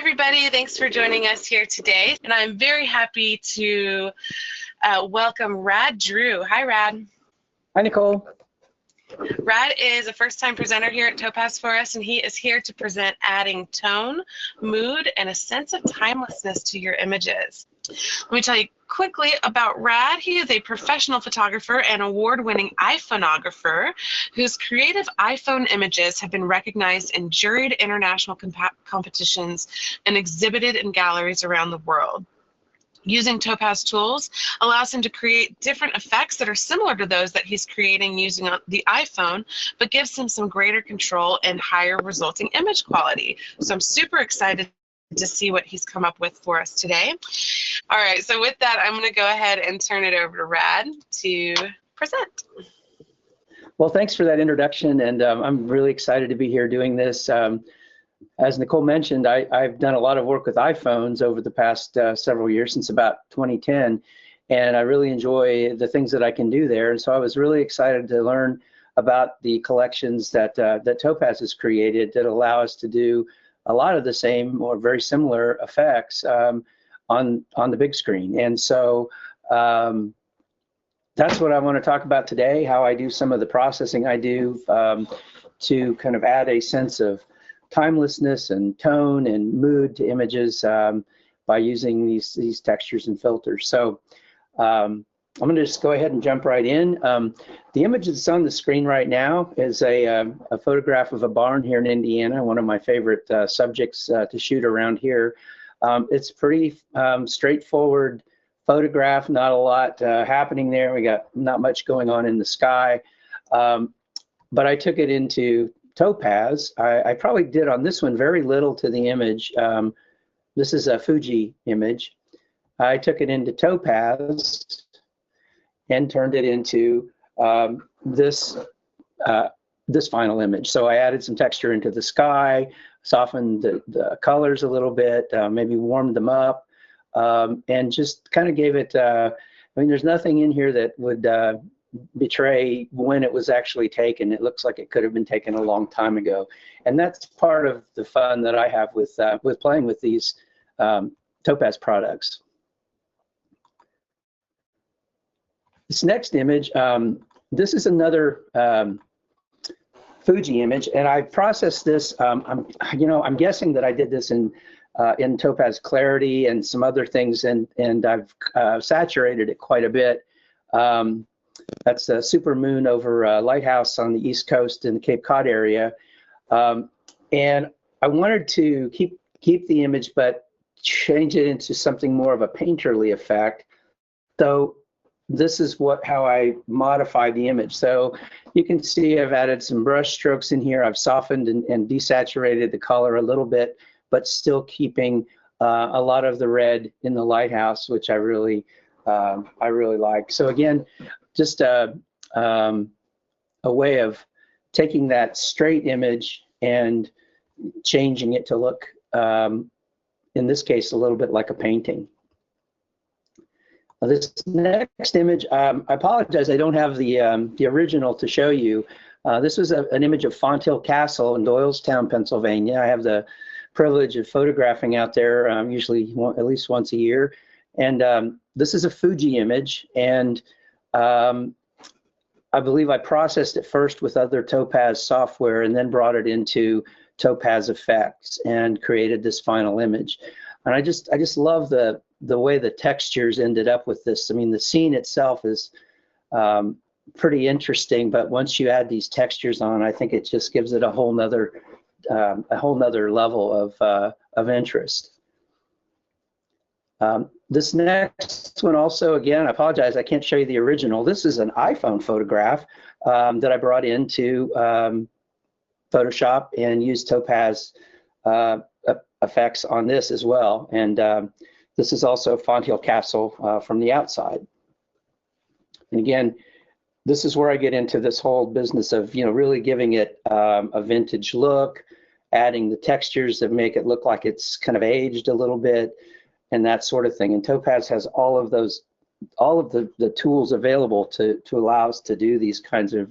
everybody. Thanks for joining us here today. And I'm very happy to welcome Rad Drew. Hi, Rad. Hi, Nicole. Rad is a first-time presenter here at Topaz for us, and he is here to present adding tone, mood, and a sense of timelessness to your images. Let me tell you quickly about Rad. He is a professional photographer and award-winning iPhoneographer whose creative iPhone images have been recognized in juried international competitions and exhibited in galleries around the world. Using Topaz tools allows him to create different effects that are similar to those that he's creating using the iPhone, but gives him some greater control and higher resulting image quality. So I'm super excited to see what he's come up with for us today. All right, so with that, I'm going to go ahead and turn it over to Rad to present. Well, thanks for that introduction, and I'm really excited to be here doing this. As Nicole mentioned, I've done a lot of work with iPhones over the past several years, since about 2010, and I really enjoy the things that I can do there. And so I was really excited to learn about the collections that Topaz has created that allow us to do a lot of the same or very similar effects on the big screen. And so that's what I want to talk about today, how I do some of the processing I do to kind of add a sense of timelessness and tone and mood to images by using these textures and filters. So I'm going to just go ahead and jump right in. The image that's on the screen right now is a photograph of a barn here in Indiana, one of my favorite subjects to shoot around here. It's pretty straightforward photograph, not a lot happening there. We got not much going on in the sky, but I took it into Topaz. I probably did on this one very little to the image. This is a Fuji image. I took it into Topaz and turned it into this final image. So I added some texture into the sky, softened the colors a little bit, maybe warmed them up, and just kind of gave it, I mean, there's nothing in here that would betray when it was actually taken. It looks like it could have been taken a long time ago. And that's part of the fun that I have with playing with these Topaz products. This next image, this is another Fuji image, and I processed this. I'm guessing that I did this in Topaz Clarity and some other things, and I've saturated it quite a bit. That's a super moon over a lighthouse on the East Coast in the Cape Cod area, and I wanted to keep the image, but change it into something more of a painterly effect. So this is how I modified the image. So you can see I've added some brush strokes in here. I've softened and desaturated the color a little bit, but still keeping a lot of the red in the lighthouse, which I really like. So again, just a way of taking that straight image and changing it to look, in this case, a little bit like a painting. This next image, I apologize, I don't have the original to show you. This was an image of Font Hill Castle in Doylestown, Pennsylvania. I have the privilege of photographing out there usually at least once a year. And this is a Fuji image, and I believe I processed it first with other Topaz software and then brought it into Topaz Effects and created this final image. And I just love the way the textures ended up with this. I mean, the scene itself is pretty interesting, but once you add these textures on, I think it just gives it a whole nother level of interest. This next one also, again, I apologize, I can't show you the original. This is an iPhone photograph that I brought into Photoshop and used Topaz effects on this as well. And this is also Font Hill Castle from the outside. And again, this is where I get into this whole business of, really giving it a vintage look, adding the textures that make it look like it's kind of aged a little bit, and that sort of thing. And Topaz has all of the tools available to allow us to do these kinds of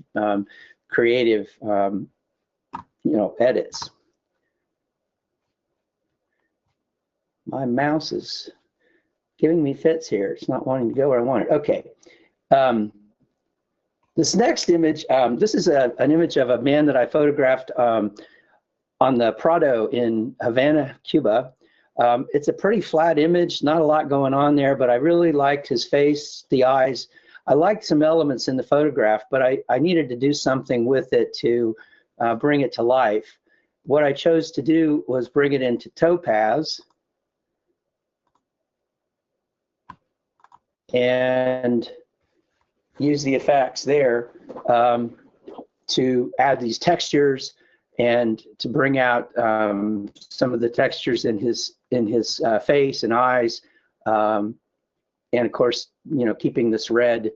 creative, edits. My mouse is giving me fits here. It's not wanting to go where I want it. Okay. This next image, this is an image of a man that I photographed on the Prado in Havana, Cuba. It's a pretty flat image, not a lot going on there, but I really liked his face, the eyes. I liked some elements in the photograph, but I needed to do something with it to bring it to life. What I chose to do was bring it into Topaz and use the effects there to add these textures and to bring out some of the textures in his face and eyes, and of course, keeping this red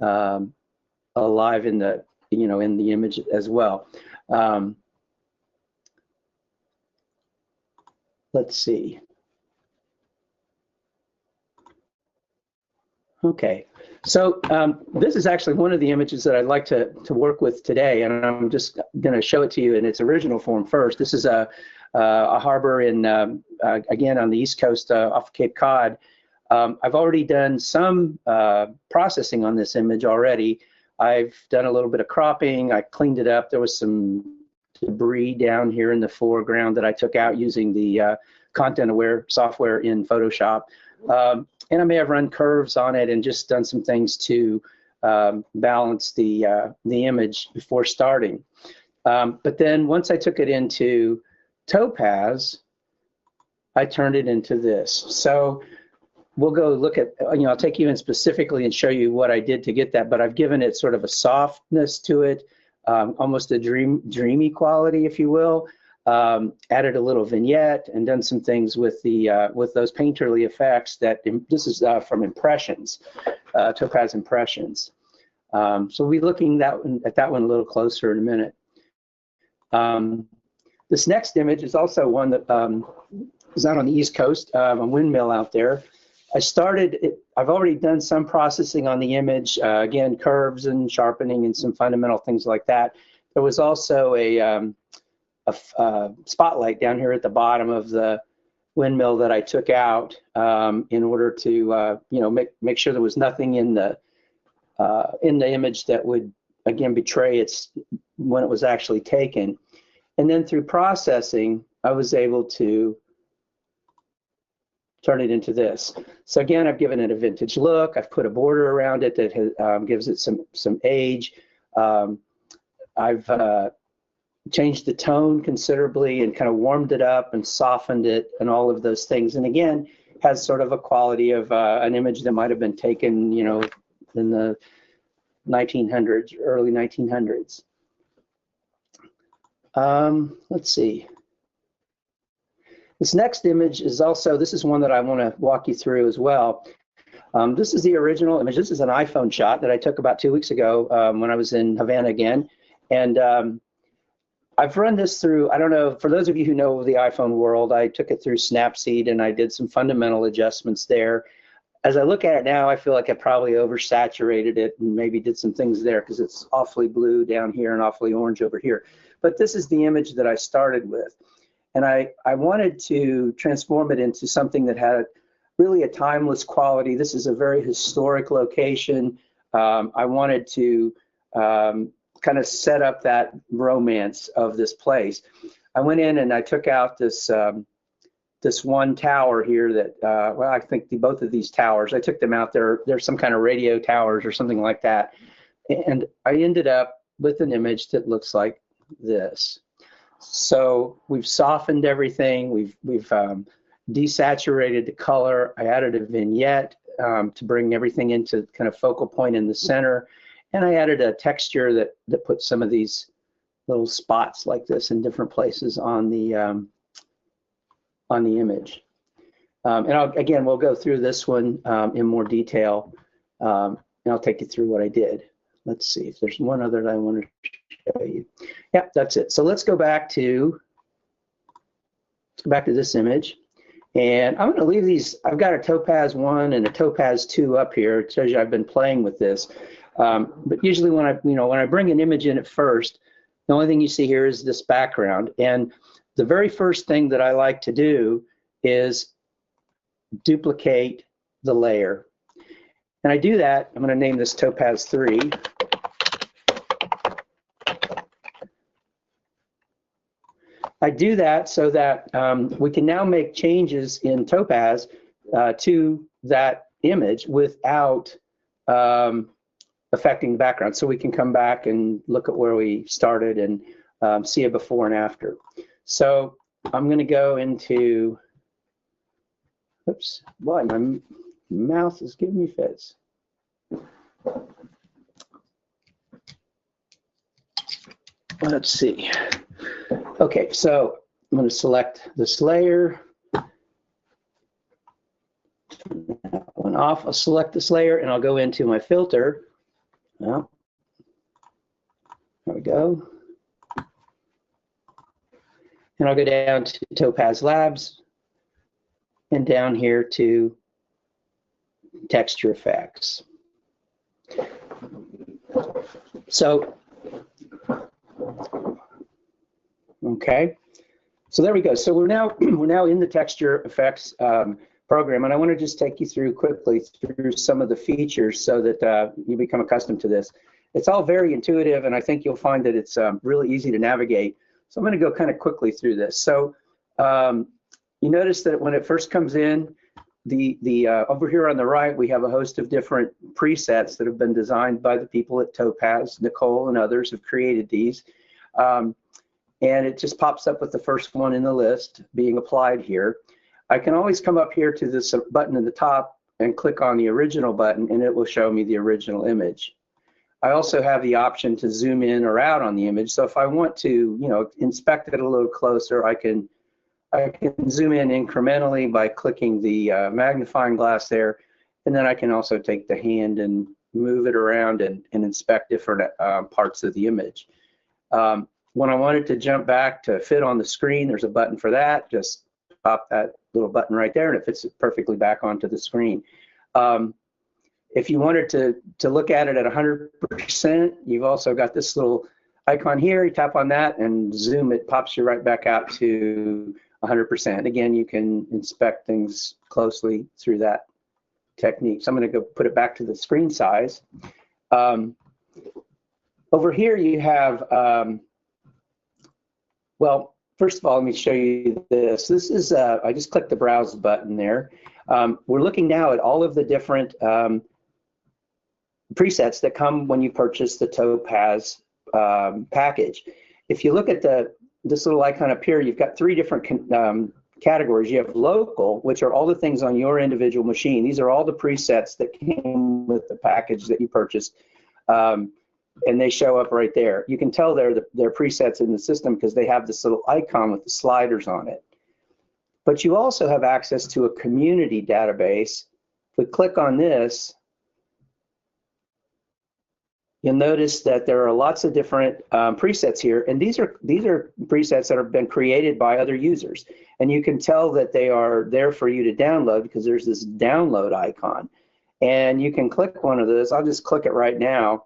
alive in the in the image as well. Let's see. Okay, so this is actually one of the images that I'd like to work with today, and I'm just going to show it to you in its original form first. This is a harbor in, again, on the East Coast off Cape Cod. I've already done some processing on this image already. I've done a little bit of cropping. I cleaned it up. There was some debris down here in the foreground that I took out using the content-aware software in Photoshop. And I may have run curves on it and just done some things to balance the image before starting. But then once I took it into Topaz, I turned it into this. So we'll go look at, I'll take you in specifically and show you what I did to get that, but I've given it sort of a softness to it, almost a dreamy quality, if you will. Added a little vignette and done some things with the with those painterly effects. That this is from Impressions, Topaz Impressions. So we'll be looking at that one a little closer in a minute. This next image is also one that is out on the East Coast, a windmill out there. I've already done some processing on the image, again, curves and sharpening and some fundamental things like that. There was also a spotlight down here at the bottom of the windmill that I took out in order to make sure there was nothing in the image that would again betray its when it was actually taken. And then through processing, I was able to turn it into this. So again, I've given it a vintage look. I've put a border around it that gives it some age. I've changed the tone considerably and kind of warmed it up and softened it and all of those things. And again, has sort of a quality of an image that might have been taken, in the 1900s, early 1900s. Let's see. This next image is also, this is one that I want to walk you through as well. This is the original image. This is an iPhone shot that I took about 2 weeks ago when I was in Havana again. And I've run this through, I don't know, for those of you who know the iPhone world, I took it through Snapseed and I did some fundamental adjustments there. As I look at it now, I feel like I probably oversaturated it and maybe did some things there because it's awfully blue down here and awfully orange over here. But this is the image that I started with. And I wanted to transform it into something that had really a timeless quality. This is a very historic location. I wanted to kind of set up that romance of this place. I went in and I took out this this one tower here that, well, I think both of these towers, I took them out. They're some kind of radio towers or something like that. And I ended up with an image that looks like this. So we've softened everything. We've desaturated the color. I added a vignette to bring everything into kind of focal point in the center. And I added a texture that puts some of these little spots like this in different places on the image. And again, we'll go through this one in more detail, and I'll take you through what I did. Let's see if there's one other that I want to show you. Yeah, that's it. So let's go back to this image. And I'm going to leave these. I've got a Topaz 1 and a Topaz 2 up here. It shows you I've been playing with this. But usually when I bring an image in at first, the only thing you see here is this background. And the very first thing that I like to do is duplicate the layer. And I do that, I'm going to name this Topaz 3. I do that so that we can now make changes in Topaz to that image without affecting the background. So we can come back and look at where we started and see a before and after. So I'm going to go into, oops, boy, my mouse is giving me fits. Let's see. Okay, so I'm going to select this layer. That one off. I'll select this layer and I'll go into my filter. Well, there we go. And I'll go down to Topaz Labs and down here to texture effects. So, okay, so there we go. So we're now in the texture effects program, and I want to just take you through quickly through some of the features so that you become accustomed to this. It's all very intuitive, and I think you'll find that it's really easy to navigate. So I'm going to go kind of quickly through this. So you notice that when it first comes in, over here on the right, we have a host of different presets that have been designed by the people at Topaz. Nicole and others have created these. And it just pops up with the first one in the list being applied here. I can always come up here to this button in the top and click on the original button, and it will show me the original image. I also have the option to zoom in or out on the image. So if I want to, inspect it a little closer, I can zoom in incrementally by clicking the magnifying glass there, and then I can also take the hand and move it around and inspect different parts of the image. When I wanted to jump back to fit on the screen, there's a button for that. Just pop that little button right there, and it fits it perfectly back onto the screen. If you wanted to look at it at 100%, you've also got this little icon here. You tap on that and zoom, it pops you right back out to 100%. Again, you can inspect things closely through that technique. So I'm going to go put it back to the screen size. Over here you have, well, first of all, let me show you this. This is, I just clicked the browse button there. We're looking now at all of the different presets that come when you purchase the Topaz package. If you look at this little icon up here, you've got three different categories. You have local, which are all the things on your individual machine. These are all the presets that came with the package that you purchased, and they show up right there. You can tell they're presets in the system because they have this little icon with the sliders on it. But you also have access to a community database. If we click on this, you'll notice that there are lots of different presets here, and these are presets that have been created by other users, and you can tell that they are there for you to download because there's this download icon, and you can click one of those. I'll just click it right now.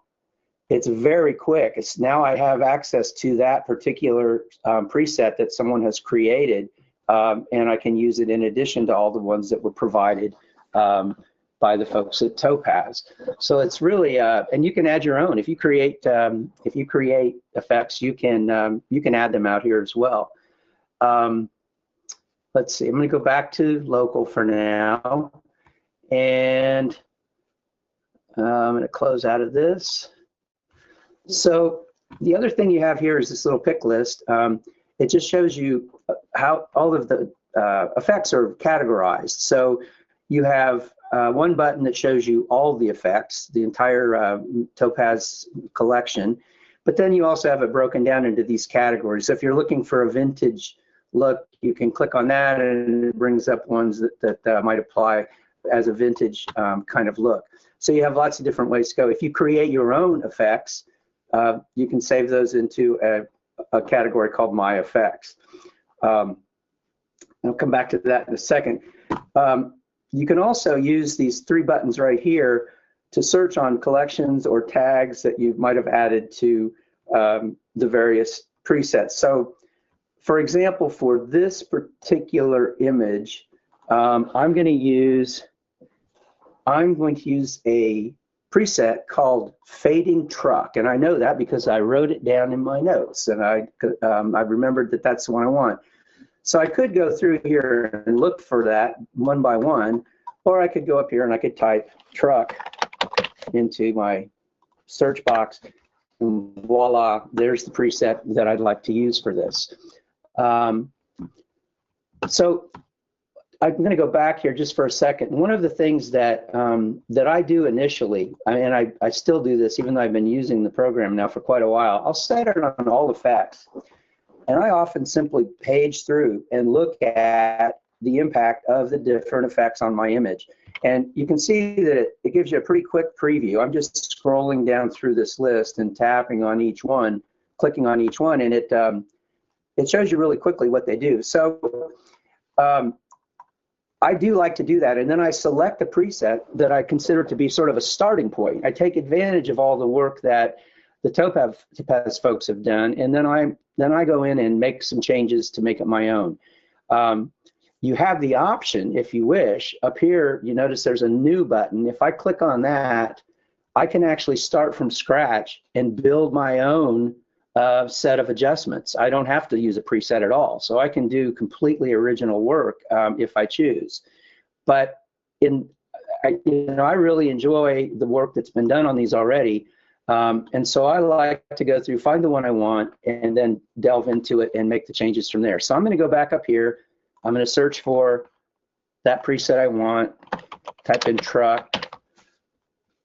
It's very quick. It's now I have access to that particular preset that someone has created, and I can use it in addition to all the ones that were provided by the folks at Topaz. So it's really, and you can add your own. If you create effects, you can add them out here as well. Let's see. I'm going to go back to local for now, and I'm going to close out of this. So the other thing you have here is this little pick list. It just shows you how all of the effects are categorized. So you have one button that shows you all the effects, the entire Topaz collection, but then you also have it broken down into these categories. So if you're looking for a vintage look, you can click on that and it brings up ones that might apply as a vintage kind of look. So you have lots of different ways to go. If you create your own effects, you can save those into a category called My Effects. I'll come back to that in a second. You can also use these three buttons right here to search on collections or tags that you might have added to the various presets. So, for example, for this particular image, I'm going to use a preset called Fading Truck, and I know that because I wrote it down in my notes, and I remembered that that's the one I want. So I could go through here and look for that one by one, or I could go up here and I could type truck into my search box, and voila, there's the preset that I'd like to use for this. So I'm going to go back here just for a second. One of the things that that I do initially, and I still do this even though I've been using the program now for quite a while, I'll set it on all effects. And I often simply page through and look at the impact of the different effects on my image. And you can see that it gives you a pretty quick preview. I'm just scrolling down through this list and tapping on each one, clicking on each one, and it shows you really quickly what they do. So I do like to do that, and then I select a preset that I consider to be sort of a starting point. I take advantage of all the work that the Topaz folks have done, and then I go in and make some changes to make it my own. You have the option, if you wish, up here, you notice there's a new button. If I click on that, I can actually start from scratch and build my own set of adjustments. I don't have to use a preset at all. So I can do completely original work if I choose. But I really enjoy the work that's been done on these already. And so I like to go through, find the one I want, and then delve into it and make the changes from there. So I'm going to go back up here. I'm going to search for that preset I want, type in truck,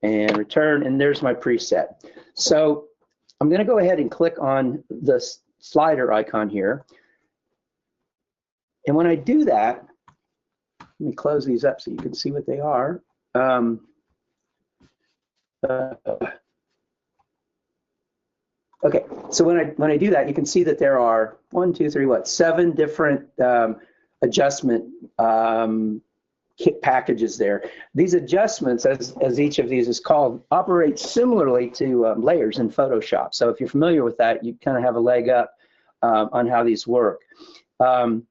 and return, and there's my preset. So I'm going to go ahead and click on the slider icon here. And when I do that, let me close these up so you can see what they are. Okay, so when I do that, you can see that there are 7 different adjustment kit packages there. These adjustments, as each of these is called, operate similarly to layers in Photoshop. So if you're familiar with that, you kind of have a leg up on how these work. One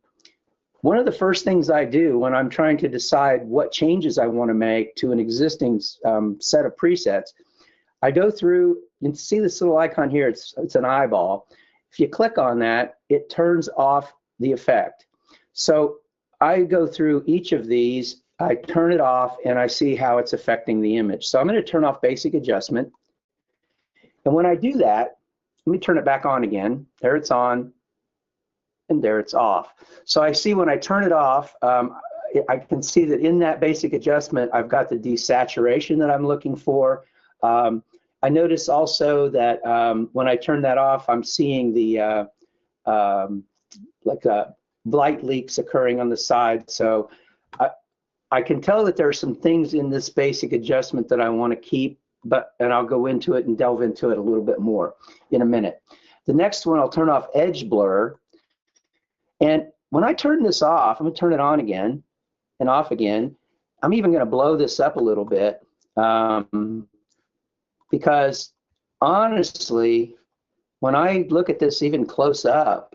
of the first things I do when I'm trying to decide what changes I want to make to an existing set of presets, I go through and see this little icon here. It's an eyeball. If you click on that, it turns off the effect. So I go through each of these, I turn it off, and I see how it's affecting the image. So I'm going to turn off basic adjustment. And when I do that, let me turn it back on again. There it's on, and there it's off. So I see when I turn it off, I can see that in that basic adjustment, I've got the desaturation that I'm looking for. I notice also that when I turn that off, I'm seeing the light leaks occurring on the side. So I can tell that there are some things in this basic adjustment that I want to keep, and I'll go into it and delve into it a little bit more in a minute. The next one, I'll turn off edge blur. And when I turn this off, I'm going to turn it on again and off again. I'm even going to blow this up a little bit because honestly, when I look at this even close up,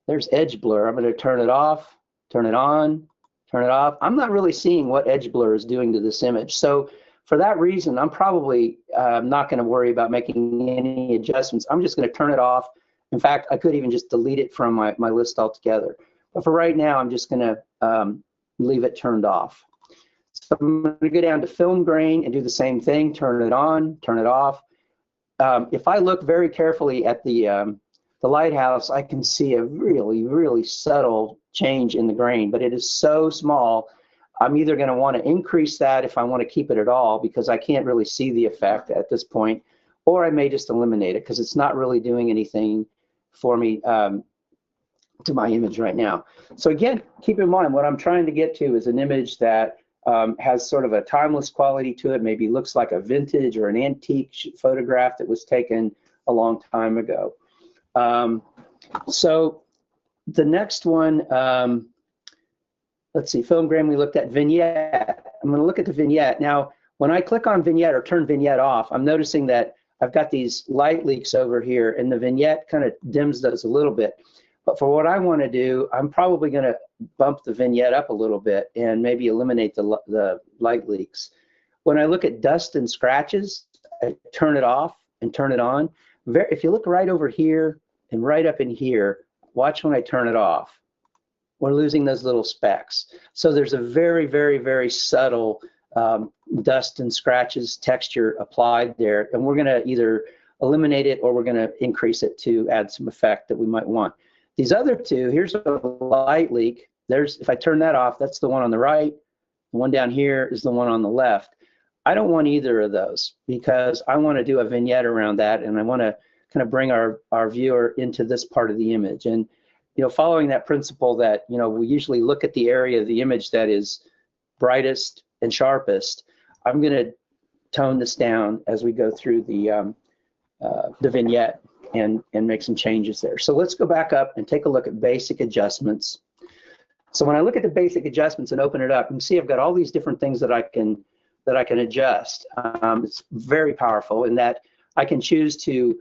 there's edge blur. I'm going to turn it off, turn it on, turn it off. I'm not really seeing what edge blur is doing to this image. So for that reason, I'm probably not going to worry about making any adjustments. I'm just going to turn it off. In fact, I could even just delete it from my list altogether. But for right now, I'm just going to leave it turned off. So I'm going to go down to film grain and do the same thing. Turn it on, turn it off. If I look very carefully at the lighthouse, I can see a really, really subtle change in the grain, but it is so small. I'm either going to want to increase that if I want to keep it at all, because I can't really see the effect at this point, or I may just eliminate it because it's not really doing anything for me to my image right now. So again, keep in mind what I'm trying to get to is an image that has sort of a timeless quality to it, maybe looks like a vintage or an antique photograph that was taken a long time ago. So the next one, let's see, film grain, we looked at Vignette. I'm going to look at the Vignette. Now, when I click on Vignette or turn Vignette off, I'm noticing that I've got these light leaks over here, and the Vignette kind of dims those a little bit. But for what I want to do, I'm probably going to bump the vignette up a little bit and maybe eliminate the light leaks. When I look at dust and scratches, I turn it off and turn it on. If you look right over here and right up in here, watch when I turn it off. We're losing those little specks. So there's a very, very, very subtle dust and scratches texture applied there, and we're going to either eliminate it or we're going to increase it to add some effect that we might want. These other two, here's a light leak. If I turn that off, that's the one on the right. The one down here is the one on the left. I don't want either of those because I want to do a vignette around that, and I want to kind of bring our viewer into this part of the image. And following that principle that we usually look at the area of the image that is brightest and sharpest, I'm going to tone this down as we go through the vignette and make some changes there. So let's go back up and take a look at basic adjustments. So when I look at the basic adjustments and open it up, you can see I've got all these different things that I can adjust. It's very powerful in that I can choose to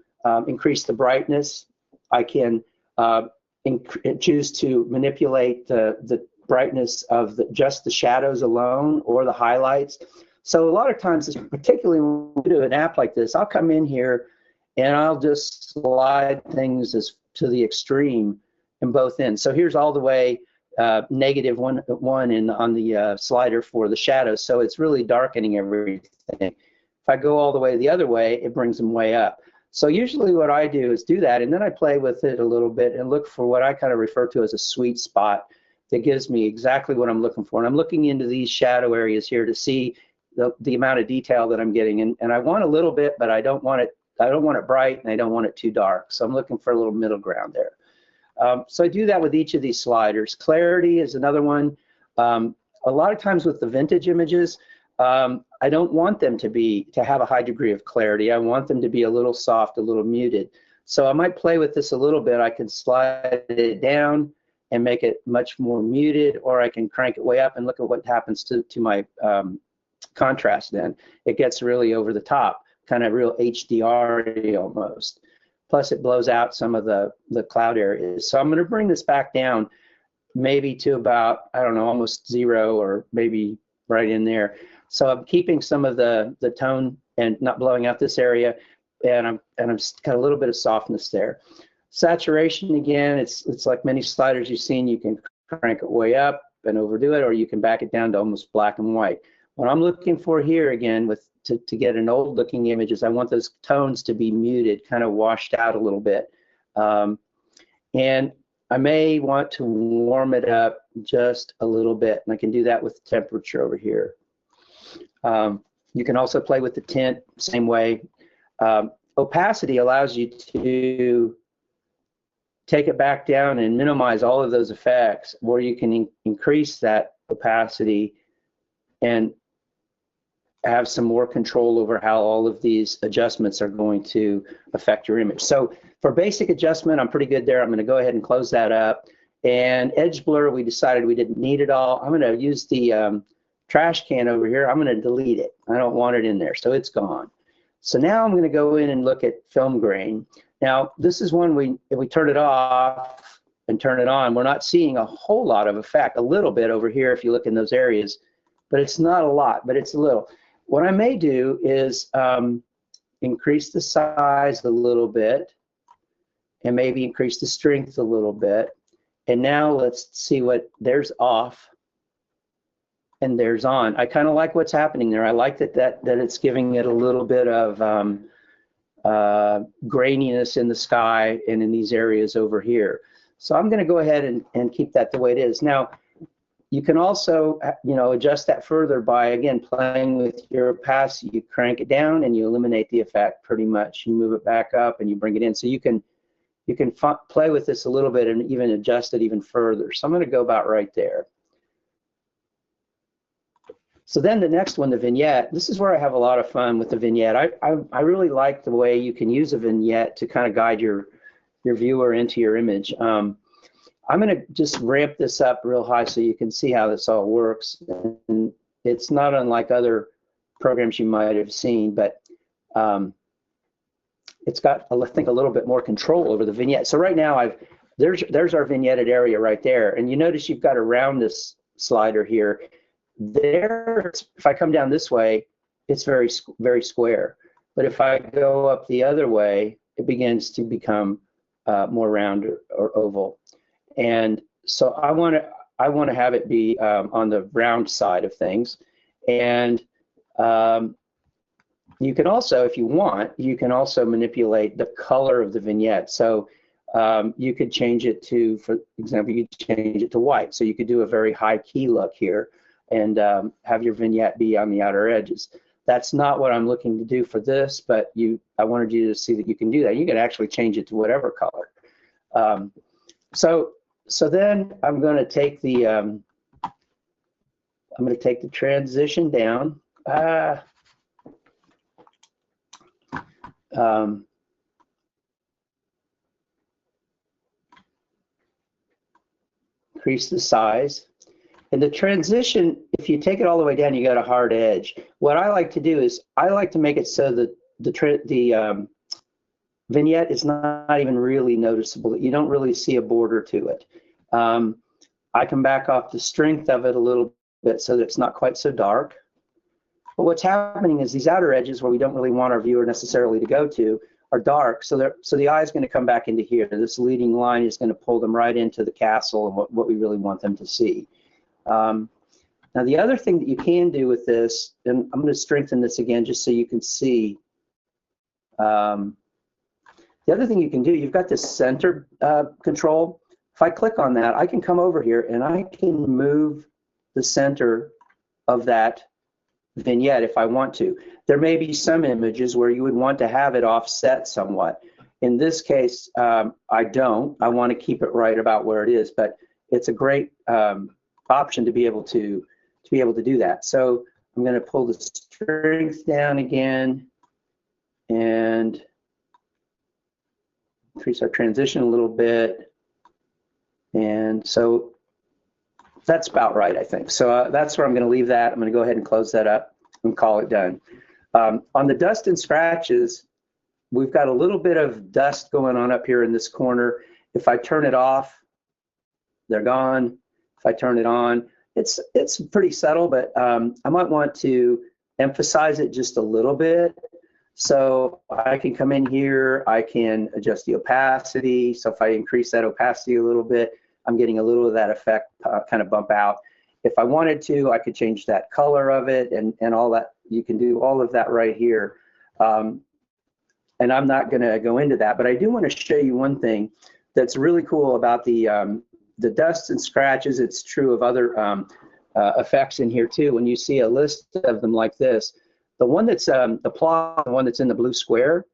increase the brightness. I can choose to manipulate the brightness of just the shadows alone or the highlights. So a lot of times, particularly when we do an app like this, I'll come in here and I'll just slide things to the extreme in both ends. So here's all the way -1 on the slider for the shadows. So it's really darkening everything. If I go all the way the other way, it brings them way up. So usually what I do is do that, and then I play with it a little bit and look for what I kind of refer to as a sweet spot that gives me exactly what I'm looking for. And I'm looking into these shadow areas here to see the amount of detail that I'm getting. And I want a little bit, but I don't want it bright and I don't want it too dark. So I'm looking for a little middle ground there. So I do that with each of these sliders. Clarity is another one. A lot of times with the vintage images, I don't want them to have a high degree of clarity. I want them to be a little soft, a little muted. So I might play with this a little bit. I can slide it down and make it much more muted, or I can crank it way up and look at what happens to my contrast then. It gets really over the top, kind of real HDR almost. Plus it blows out some of the cloud areas. So I'm going to bring this back down maybe to about, I don't know, almost 0 or maybe right in there. So I'm keeping some of the tone and not blowing out this area, and I'm got a little bit of softness there. Saturation, again, it's like many sliders you've seen. You can crank it way up and overdo it, or you can back it down to almost black and white. What I'm looking for here, again, to get an old looking image, is I want those tones to be muted, kind of washed out a little bit. And I may want to warm it up just a little bit, and I can do that with temperature over here. You can also play with the tint, same way. Opacity allows you to take it back down and minimize all of those effects, or you can increase that opacity and have some more control over how all of these adjustments are going to affect your image. So for basic adjustment, I'm pretty good there. I'm going to go ahead and close that up. And edge blur, we decided we didn't need it all. I'm going to use the trash can over here. I'm going to delete it. I don't want it in there, so it's gone. So now I'm going to go in and look at film grain. Now, this is one if we turn it off and turn it on, we're not seeing a whole lot of effect. A little bit over here if you look in those areas, but it's not a lot, but it's a little. What I may do is increase the size a little bit and maybe increase the strength a little bit. And now let's see there's off and there's on. I kind of like what's happening there. I like that it's giving it a little bit of graininess in the sky and in these areas over here. So I'm going to go ahead and keep that the way it is. Now, you can also, adjust that further by, again, playing with your opacity. You crank it down and you eliminate the effect pretty much. You move it back up and you bring it in. So you can play with this a little bit and even adjust it even further. So I'm going to go about right there. So then the next one, the vignette, this is where I have a lot of fun with the vignette. I really like the way you can use a vignette to kind of guide your viewer into your image. I'm going to just ramp this up real high so you can see how this all works. And it's not unlike other programs you might have seen, but it's got, I think, a little bit more control over the vignette. So right now there's our vignetted area right there. And you notice you've got a roundness slider here. There, if I come down this way, it's very square. But if I go up the other way, it begins to become more round or oval. And so I want to have it be on the round side of things. And you can also, if you want, you can also manipulate the color of the vignette. So you could change it to, for example, you could change it to white. So you could do a very high key look here and have your vignette be on the outer edges. That's not what I'm looking to do for this, but I wanted you to see that you can do that. You can actually change it to whatever color. So then I'm going to take the transition down. Increase the size. And the transition, if you take it all the way down, you got a hard edge. What I like to do is I like to make it so that the vignette is not even really noticeable. You don't really see a border to it. I can back off the strength of it a little bit so that it's not quite so dark. But what's happening is these outer edges where we don't really want our viewer necessarily to go to are dark, so the eye is going to come back into here. This leading line is going to pull them right into the castle and what we really want them to see. Now the other thing that you can do with this, and I'm going to strengthen this again just so you can see. The other thing you can do, you've got this center control. If I click on that, I can come over here and I can move the center of that vignette if I want to. There may be some images where you would want to have it offset somewhat. In this case, I don't. I want to keep it right about where it is, but it's a great option to be able to do that. So I'm going to pull the strength down again and increase our transition a little bit. And so that's about right, I think. So that's where I'm going to leave that. I'm going to go ahead and close that up and call it done. On the dust and scratches, we've got a little bit of dust going on up here in this corner. If I turn it off, they're gone. If I turn it on, it's pretty subtle, but I might want to emphasize it just a little bit. So I can come in here, I can adjust the opacity. So if I increase that opacity a little bit, I'm getting a little of that effect kind of bump out. If I wanted to, I could change that color of it and all that. You can do all of that right here. And I'm not going to go into that, but I do want to show you one thing that's really cool about the dust and scratches. It's true of other effects in here too. When you see a list of them like this, the one that's the plot, the one that's in the blue square.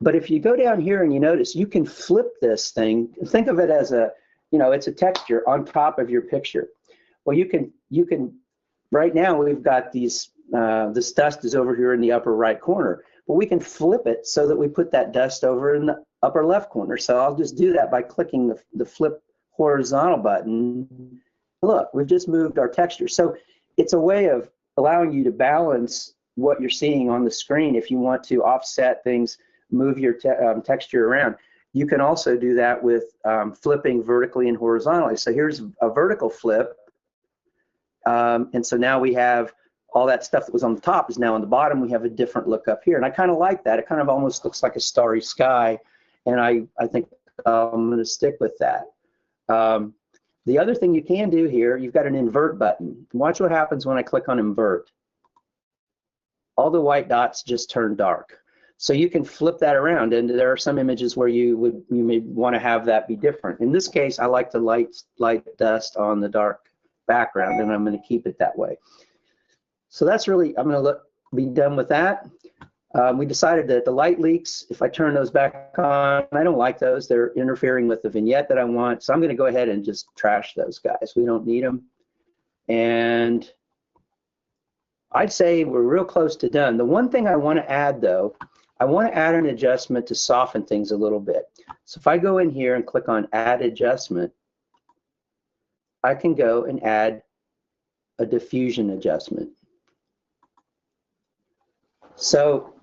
But if you go down here and you notice, you can flip this thing. Think of it as it's a texture on top of your picture. Well, you can. Right now we've got these. This dust is over here in the upper right corner. But we can flip it so that we put that dust over in the upper left corner. So I'll just do that by clicking the flip horizontal button. Look, we've just moved our texture. So it's a way of allowing you to balance what you're seeing on the screen. If you want to offset things, move your texture around. You can also do that with flipping vertically and horizontally. So here's a vertical flip. And so now we have all that stuff that was on the top is now on the bottom. We have a different look up here. And I kind of like that. It kind of almost looks like a starry sky. And I think I'm going to stick with that. The other thing you can do here, you've got an invert button. Watch what happens when I click on invert. All the white dots just turn dark. So you can flip that around, and there are some images where you may want to have that be different. In this case, I like the light dust on the dark background, and I'm going to keep it that way. So that's really, I'm going to be done with that. We decided that the light leaks, if I turn those back on, I don't like those. They're interfering with the vignette that I want. So I'm going to go ahead and just trash those guys. We don't need them. And I'd say we're real close to done. The one thing I want to add, though, I want to add an adjustment to soften things a little bit. So if I go in here and click on Add Adjustment, I can go and add a diffusion adjustment. So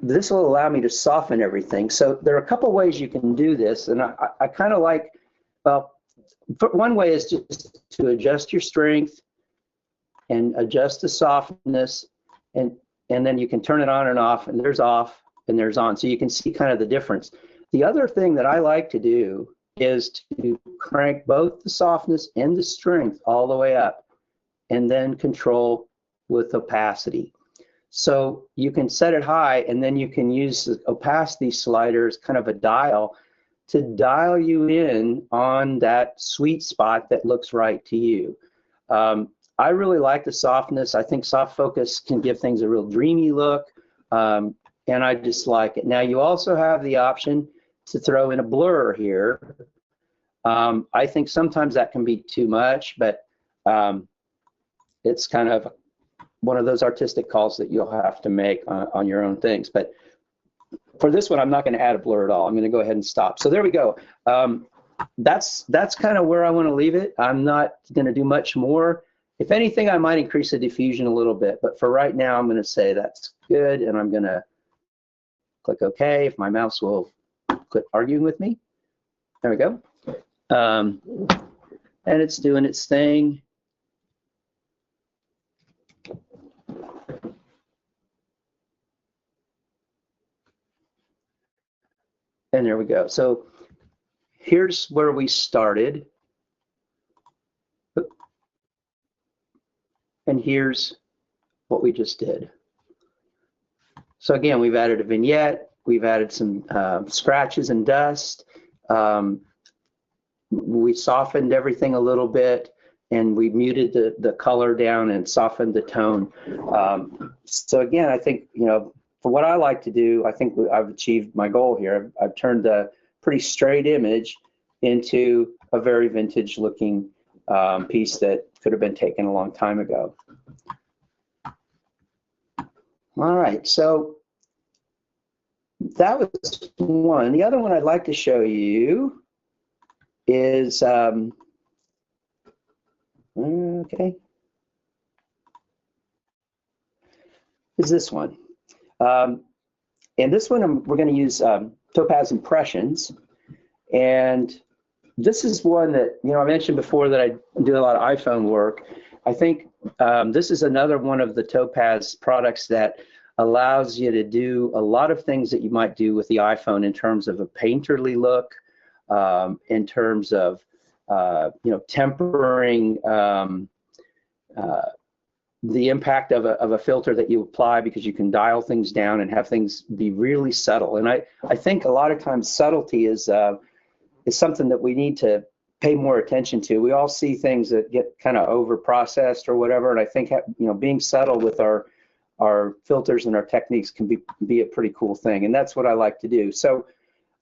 this will allow me to soften everything. So there are a couple ways you can do this, and I kind of like, well, one way is just to adjust your strength and adjust the softness, and then you can turn it on and off, and there's off and there's on. So you can see kind of the difference. The other thing that I like to do is to crank both the softness and the strength all the way up, and then control with opacity. So you can set it high, and then you can use the opacity slider as kind of a dial to dial you in on that sweet spot that looks right to you. I really like the softness. I think soft focus can give things a real dreamy look, and I just like it. Now you also have the option to throw in a blur here. I think sometimes that can be too much, but it's kind of one of those artistic calls that you'll have to make on your own things. But for this one, I'm not going to add a blur at all. I'm going to go ahead and stop. So there we go. That's kind of where I want to leave it. I'm not going to do much more. If anything, I might increase the diffusion a little bit. But for right now, I'm going to say that's good, and I'm going to click OK if my mouse will quit arguing with me. There we go. And it's doing its thing. And there we go. So here's where we started. And here's what we just did. So again, we've added a vignette. We've added some scratches and dust. We softened everything a little bit, and we muted the color down and softened the tone. So again, I think, you know, for what I like to do, I think I've achieved my goal here. I've turned a pretty straight image into a very vintage looking piece that could have been taken a long time ago. All right, so that was one. The other one I'd like to show you is, okay, is this one. And this one we're going to use Topaz Impressions, and this is one that, you know, I mentioned before that I do a lot of iPhone work. I think this is another one of the Topaz products that allows you to do a lot of things that you might do with the iPhone in terms of a painterly look, in terms of you know, tempering the impact of a filter that you apply, because you can dial things down and have things be really subtle. And I think a lot of times subtlety is something that we need to pay more attention to. We all see things that get kind of over processed or whatever, and I think, you know, being subtle with our filters and our techniques can be a pretty cool thing, and that's what I like to do. So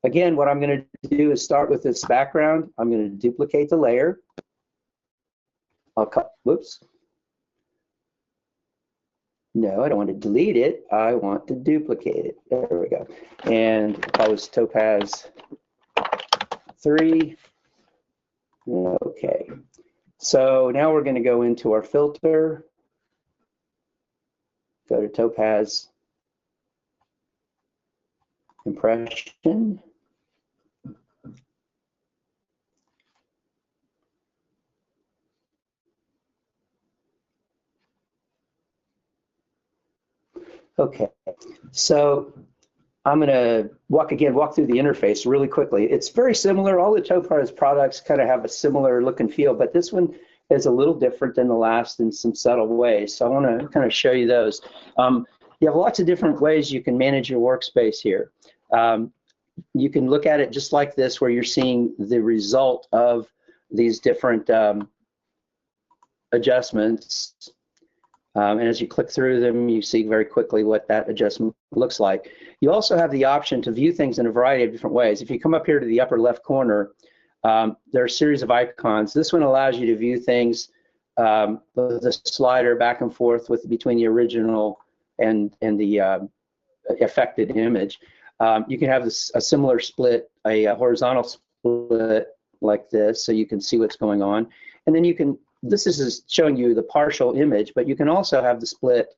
again, what I'm going to do is start with this background. I'm going to duplicate the layer. I'll cut, whoops. No, I don't want to delete it. I want to duplicate it. There we go. And call this Topaz 3. Okay. So now we're going to go into our filter. Go to Topaz Impression. Okay, so I'm going to walk through the interface really quickly. It's very similar. All the Topaz products kind of have a similar look and feel, but this one is a little different than the last in some subtle ways. So I want to kind of show you those. You have lots of different ways you can manage your workspace here. You can look at it just like this, where you're seeing the result of these different adjustments. And as you click through them, you see very quickly what that adjustment looks like. You also have the option to view things in a variety of different ways. If you come up here to the upper left corner, there are a series of icons. This one allows you to view things with the slider back and forth between the original and the affected image. You can have a similar split, a horizontal split like this, so you can see what's going on. And then you can, this is showing you the partial image, but you can also have the split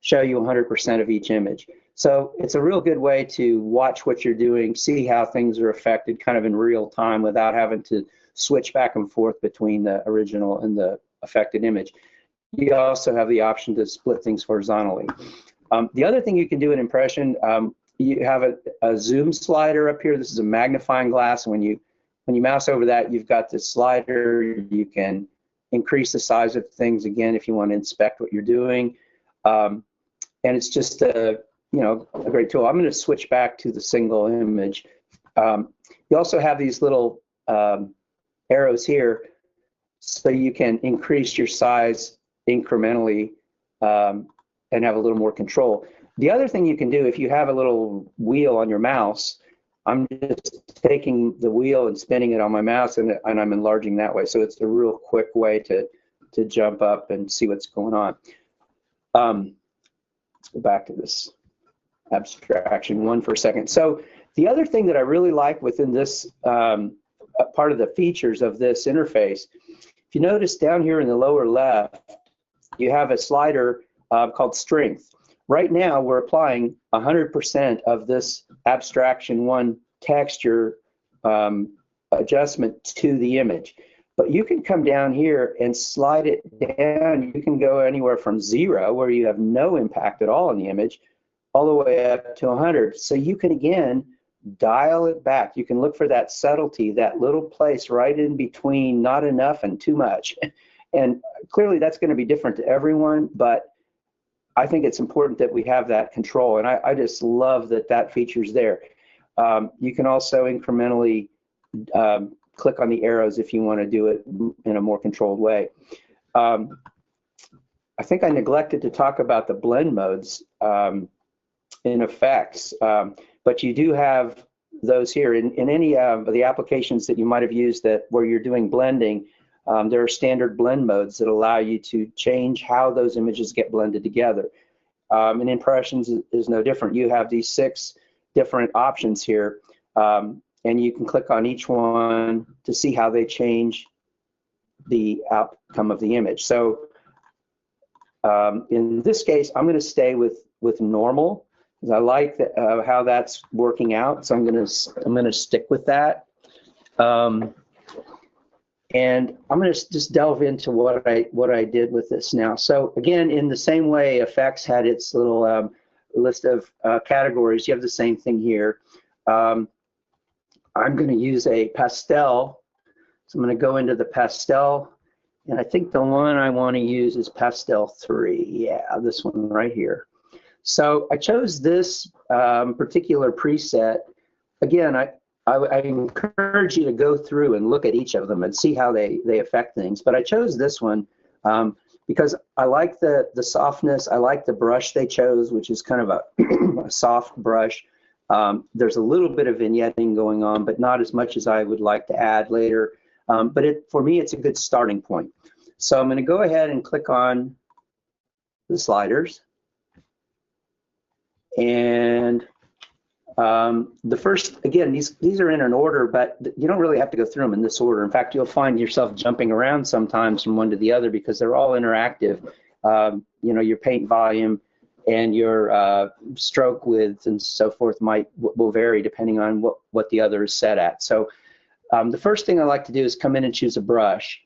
show you 100% of each image. So it's a real good way to watch what you're doing, see how things are affected kind of in real time without having to switch back and forth between the original and the affected image. You also have the option to split things horizontally. The other thing you can do in impression, you have a zoom slider up here. This is a magnifying glass. When you mouse over that, you've got the slider. You can increase the size of things again if you want to inspect what you're doing. And it's just a great tool. I'm going to switch back to the single image. You also have these little arrows here, so you can increase your size incrementally and have a little more control. The other thing you can do, if you have a little wheel on your mouse, I'm just taking the wheel and spinning it on my mouse, and I'm enlarging that way. So it's a real quick way to jump up and see what's going on. Let's go back to this abstraction one for a second. So the other thing that I really like within this part of the features of this interface, if you notice down here in the lower left, you have a slider called strength. Right now, we're applying 100% of this abstraction one texture adjustment to the image. But you can come down here and slide it down. You can go anywhere from 0, where you have no impact at all on the image, all the way up to 100. So you can, again, dial it back. You can look for that subtlety, that little place right in between not enough and too much. And clearly that's going to be different to everyone, but I think it's important that we have that control. And I just love that that feature's there. You can also incrementally click on the arrows if you want to do it in a more controlled way. I think I neglected to talk about the blend modes in effects, but you do have those here. In any of the applications that you might have used where you're doing blending, there are standard blend modes that allow you to change how those images get blended together. And Impressions is no different. You have these 6 different options here, and you can click on each one to see how they change the outcome of the image. So in this case, I'm going to stay with normal, because I like how that's working out. So I'm going to stick with that. And I'm going to just delve into what I did with this now. So again, in the same way effects had its little list of categories, you have the same thing here. I'm going to use a pastel. So I'm going to go into the pastel, and I think the one I want to use is pastel 3. Yeah, this one right here. So I chose this particular preset. Again, I encourage you to go through and look at each of them and see how they affect things. But I chose this one because I like the softness. I like the brush they chose, which is kind of a soft brush. There's a little bit of vignetting going on, but not as much as I would like to add later. But for me, it's a good starting point. So I'm going to go ahead and click on the sliders. And the first, again, these are in an order, but you don't really have to go through them in this order. In fact, you'll find yourself jumping around sometimes from one to the other because they're all interactive. Your paint volume and your stroke width and so forth will vary depending on what the other is set at. So the first thing I like to do is come in and choose a brush.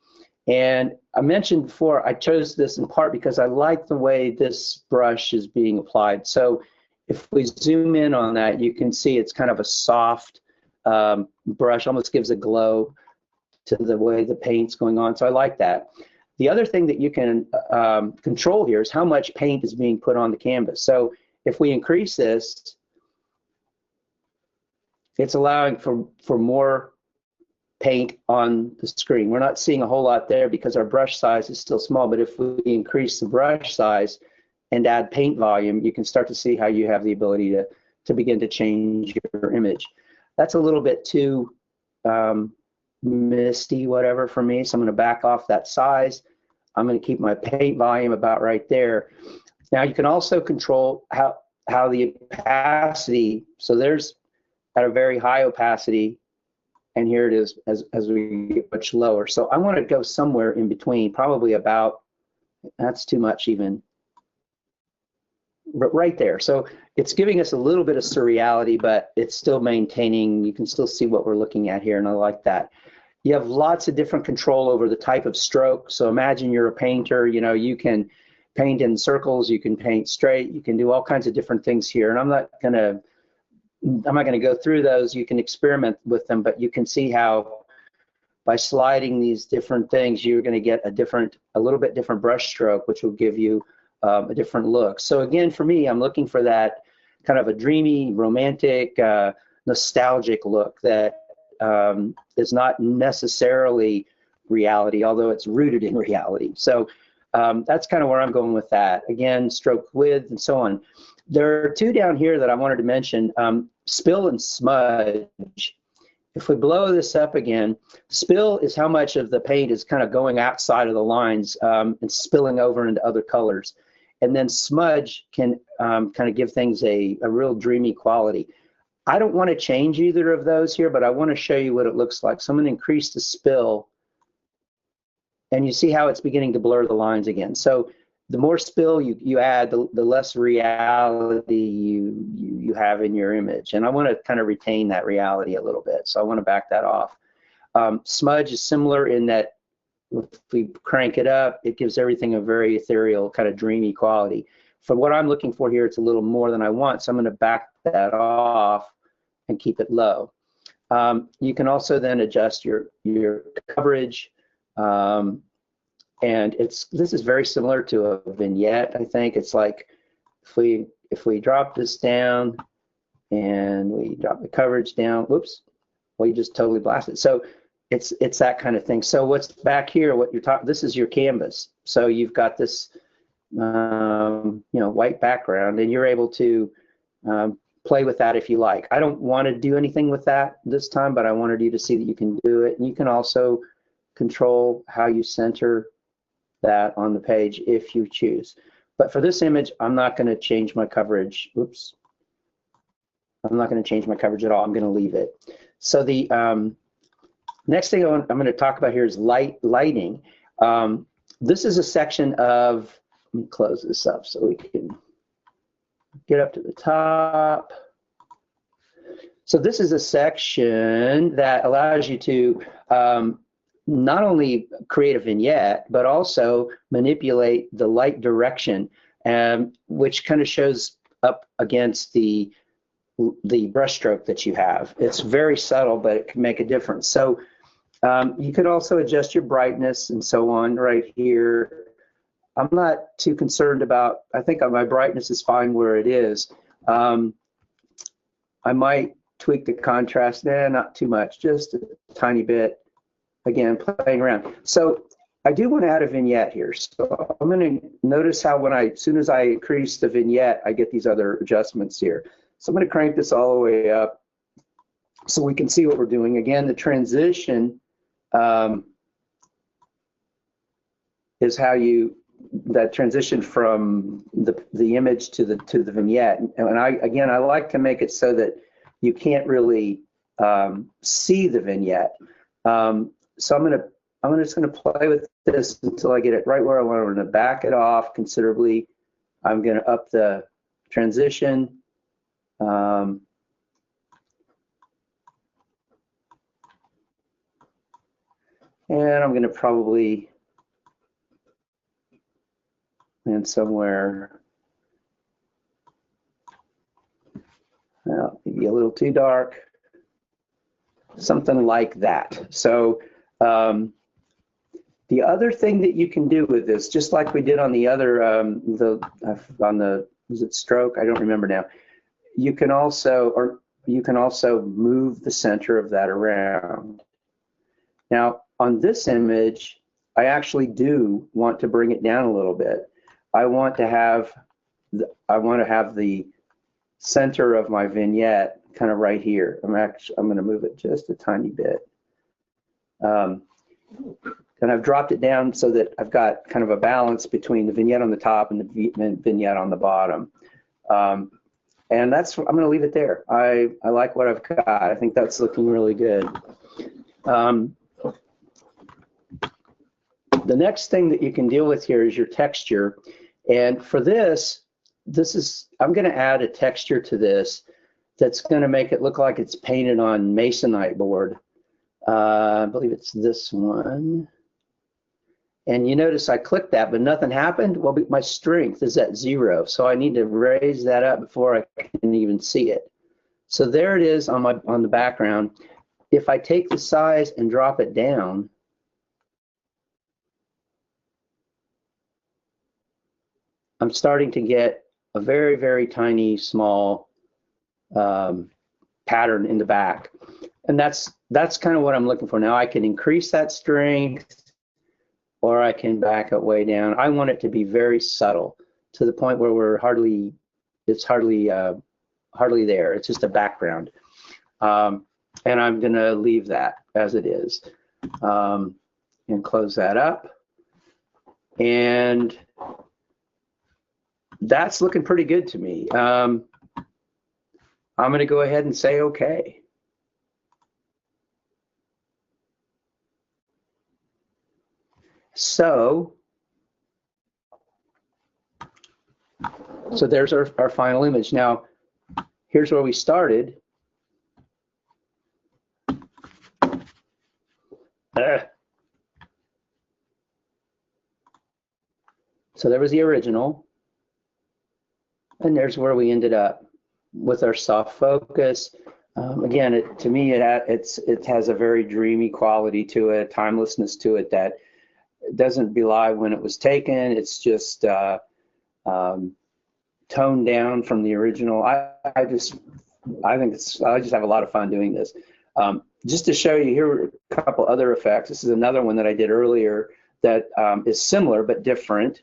And I mentioned before, I chose this in part because I like the way this brush is being applied. So if we zoom in on that, you can see it's kind of a soft brush, almost gives a glow to the way the paint's going on. So I like that. The other thing that you can control here is how much paint is being put on the canvas. So if we increase this, it's allowing for more paint on the screen. We're not seeing a whole lot there because our brush size is still small, but if we increase the brush size and add paint volume, you can start to see how you have the ability to begin to change your image. That's a little bit too misty, whatever, for me, so I'm going to back off that size. I'm going to keep my paint volume about right there. Now you can also control how the opacity, so there's at a very high opacity, and here it is as we get much lower. So I want to go somewhere in between, probably about, that's too much even. right there. So it's giving us a little bit of surreality, but it's still maintaining, you can still see what we're looking at here, and I like that. You have lots of different control over the type of stroke. So imagine you're a painter, you know, you can paint in circles, you can paint straight, you can do all kinds of different things here. And I'm not gonna go through those. You can experiment with them, but you can see how by sliding these different things, you're gonna get a little bit different brush stroke, which will give you a different look. So again, for me, I'm looking for that kind of a dreamy, romantic, nostalgic look that is not necessarily reality, although it's rooted in reality. So that's kind of where I'm going with that. Again, stroke width and so on. There are two down here that I wanted to mention, spill and smudge. If we blow this up again, spill is how much of the paint is kind of going outside of the lines and spilling over into other colors. And then smudge can kind of give things a real dreamy quality. I don't want to change either of those here, but I want to show you what it looks like. So I'm going to increase the spill, and you see how it's beginning to blur the lines again. So the more spill you add, the less reality you have in your image. And I want to kind of retain that reality a little bit. So I want to back that off. Smudge is similar in that if we crank it up, it gives everything a very ethereal, kind of dreamy quality. For what I'm looking for here, it's a little more than I want, so I'm going to back that off and keep it low. You can also then adjust your coverage, and this is very similar to a vignette. I think it's like if we drop this down and we drop the coverage down, whoops, well, you just totally blast it. So it's that kind of thing. So what's back here, what you're talking, this is your canvas. So you've got this, you know, white background, and you're able to play with that if you like. I don't want to do anything with that this time, but I wanted you to see that you can do it. And you can also control how you center that on the page if you choose. But for this image, I'm not going to change my coverage. Oops. I'm not going to change my coverage at all. I'm going to leave it. So the next thing I'm going to talk about here is lighting. This is a section of, let me close this up so we can get up to the top. So this is a section that allows you to not only create a vignette, but also manipulate the light direction, which kind of shows up against the brush stroke that you have. It's very subtle, but it can make a difference. So you could also adjust your brightness and so on right here. I'm not too concerned about, I think my brightness is fine where it is. I might tweak the contrast, not too much, just a tiny bit. Again, playing around. So I do want to add a vignette here. So I'm going to notice how as soon as I increase the vignette, I get these other adjustments here. So I'm going to crank this all the way up so we can see what we're doing. Again, the transition is how that transition from the image to the vignette. And I like to make it so that you can't really see the vignette. So I'm just going to play with this until I get it right where I want. I'm going to back it off considerably. I'm going to up the transition. And I'm going to probably land somewhere, well, maybe a little too dark, something like that. So the other thing that you can do with this, just like we did on the other, was it stroke? I don't remember now. You can also move the center of that around. Now, on this image, I actually do want to bring it down a little bit. I want to have the center of my vignette kind of right here. I'm going to move it just a tiny bit. And I've dropped it down so that I've got kind of a balance between the vignette on the top and the vignette on the bottom. And I'm going to leave it there. I like what I've got. I think that's looking really good. The next thing that you can deal with here is your texture. And for this, I'm going to add a texture to this that's going to make it look like it's painted on masonite board. I believe it's this one. And you notice I clicked that, but nothing happened. Well, my strength is at 0, so I need to raise that up before I can even see it. So there it is on the background. If I take the size and drop it down, I'm starting to get a very, very tiny, small pattern in the back. And that's kind of what I'm looking for. Now I can increase that strength, or I can back it way down. I want it to be very subtle, to the point where it's hardly there. It's just a background. And I'm going to leave that as it is, and close that up. And that's looking pretty good to me. I'm going to go ahead and say okay. So there's our final image. Now, here's where we started. So there was the original, and there's where we ended up with our soft focus. Again, to me, it has a very dreamy quality to it, timelessness to it that doesn't belie when it was taken. It's just toned down from the original. I just have a lot of fun doing this. Just to show you, here are a couple other effects. This is another one that I did earlier that is similar but different.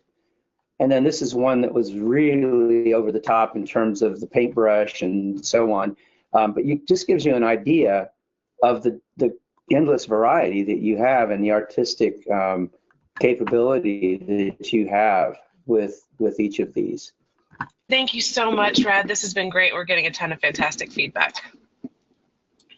And then this is one that was really over the top in terms of the paintbrush and so on. But it just gives you an idea of the endless variety that you have and the artistic capability that you have with each of these. Thank you so much, Rad. This has been great. We're getting a ton of fantastic feedback.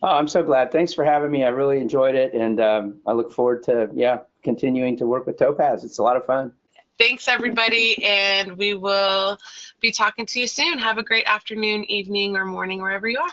Oh, I'm so glad. Thanks for having me. I really enjoyed it, and I look forward to continuing to work with Topaz. It's a lot of fun. Thanks, everybody, and we will be talking to you soon. Have a great afternoon, evening, or morning, wherever you are.